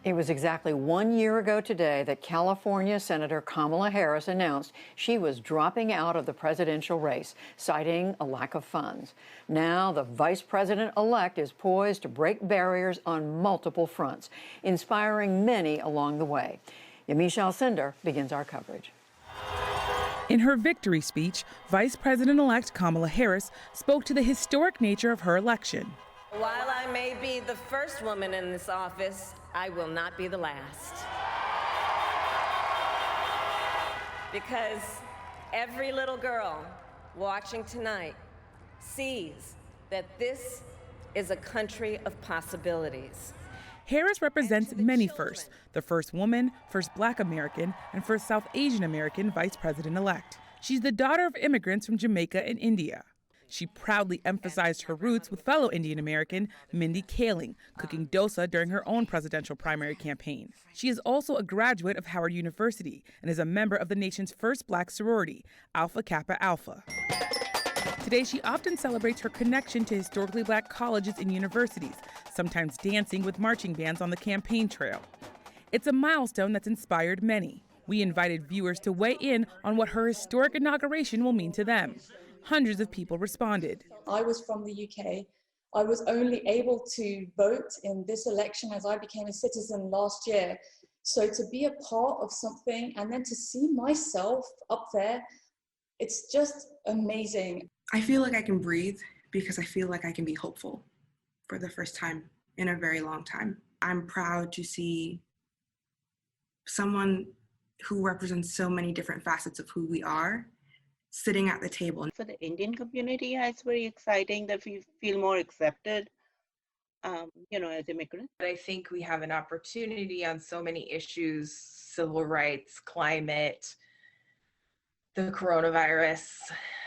It was exactly 1 year ago today that California Senator Kamala Harris announced she was dropping out of the presidential race, citing a lack of funds. Now, the vice president-elect is poised to break barriers on multiple fronts, inspiring many along the way. Yamisha Alcindor begins our coverage. In her victory speech, Vice President-elect Kamala Harris spoke to the historic nature of her election. While I may be the first woman in this office, I will not be the last. Because every little girl watching tonight sees that this is a country of possibilities. Harris represents many firsts: the first woman, first Black American, and first South Asian American vice president-elect. She's the daughter of immigrants from Jamaica and India. She proudly emphasized her roots with fellow Indian American Mindy Kaling, cooking dosa during her own presidential primary campaign. She is also a graduate of Howard University and is a member of the nation's first Black sorority, Alpha Kappa Alpha. Today, she often celebrates her connection to historically Black colleges and universities, sometimes dancing with marching bands on the campaign trail. It's a milestone that's inspired many. We invited viewers to weigh in on what her historic inauguration will mean to them. Hundreds of people responded. I was from the UK. I was only able to vote in this election as I became a citizen last year. So to be a part of something and then to see myself up there, it's just amazing. I feel like I can breathe because I feel like I can be hopeful for the first time in a very long time. I'm proud to see someone who represents so many different facets of who we are sitting at the table. For the Indian community, it's very exciting that we feel more accepted, as immigrants. I think we have an opportunity on so many issues: civil rights, climate, the coronavirus,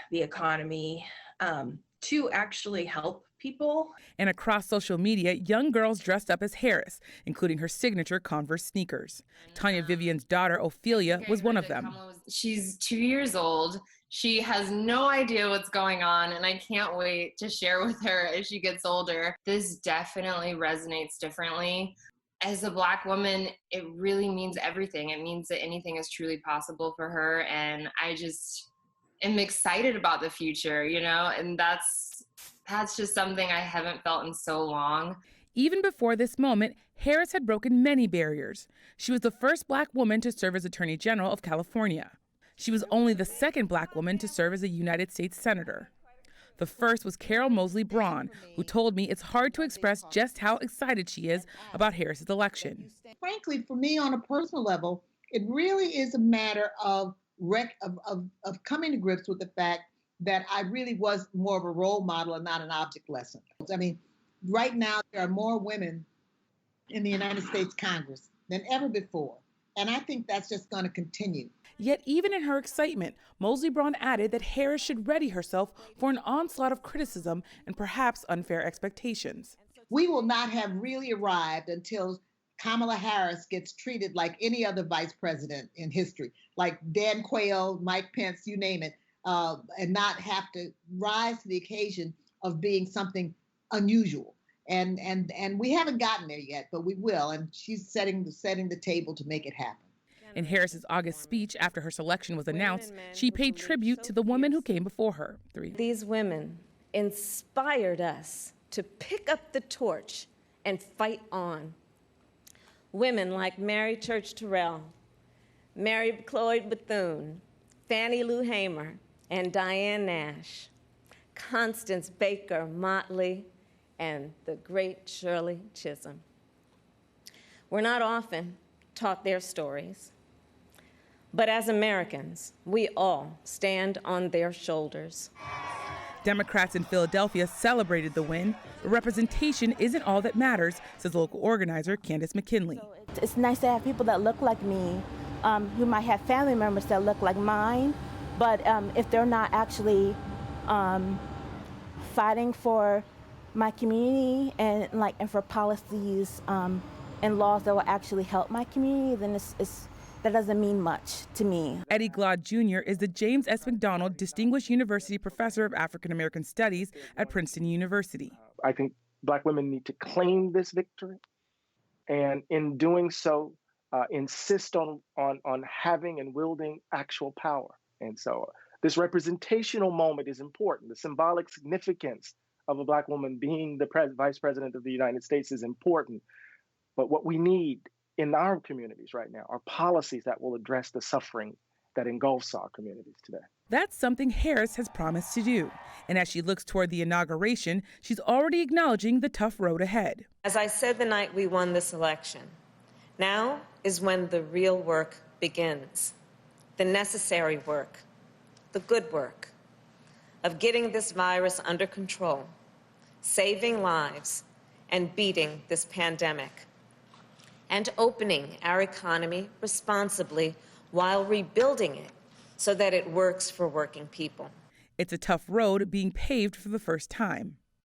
the economy, to actually help people. And across social media, young girls dressed up as Harris, including her signature Converse sneakers. Tanya Vivian's daughter, Ophelia, was one of them. She's 2 years old. She has no idea what's going on, and I can't wait to share with her as she gets older. This definitely resonates differently. As a Black woman, it really means everything. It means that anything is truly possible for her, and I just am excited about the future, and that's just something I haven't felt in so long. Even before this moment, Harris had broken many barriers. She was the first Black woman to serve as Attorney General of California. She was only the second Black woman to serve as a United States Senator. The first was Carol Moseley Braun, who told me it's hard to express just how excited she is about Harris's election. Frankly, for me on a personal level, it really is a matter of coming to grips with the fact that I really was more of a role model and not an object lesson. I mean, right now there are more women in the United States Congress than ever before. And I think that's just going to continue. Yet even in her excitement, Moseley Braun added that Harris should ready herself for an onslaught of criticism and perhaps unfair expectations. We will not have really arrived until Kamala Harris gets treated like any other vice president in history, like Dan Quayle, Mike Pence, you name it, and not have to rise to the occasion of being something unusual. And we haven't gotten there yet, but we will. And she's setting the table to make it happen. In Harris's August speech after her selection was announced, she paid tribute to the women who came before her. These women inspired us to pick up the torch and fight on. Women like Mary Church Terrell, Mary Cloyd Bethune, Fannie Lou Hamer, and Diane Nash, Constance Baker Motley, and the great Shirley Chisholm. We're not often taught their stories, but as Americans, we all stand on their shoulders. Democrats in Philadelphia celebrated the win. Representation isn't all that matters, says local organizer Candace McKinley. It's nice to have people that look like me, who might have family members that look like mine, but if they're not actually fighting for my community and for policies and laws that will actually help my community, then that doesn't mean much to me. Eddie Glaude Jr. is the James S. McDonald Distinguished University Professor of African American Studies at Princeton University. I think Black women need to claim this victory and in doing so, insist on having and wielding actual power. And so this representational moment is important. The symbolic significance of a Black woman being the Vice President of the United States is important. But what we need in our communities right now are policies that will address the suffering that engulfs our communities today. That's something Harris has promised to do. And as she looks toward the inauguration, she's already acknowledging the tough road ahead. As I said the night we won this election, now is when the real work begins. The necessary work, the good work of getting this virus under control, saving lives, and beating this pandemic, and opening our economy responsibly while rebuilding it so that it works for working people. It's a tough road being paved for the first time.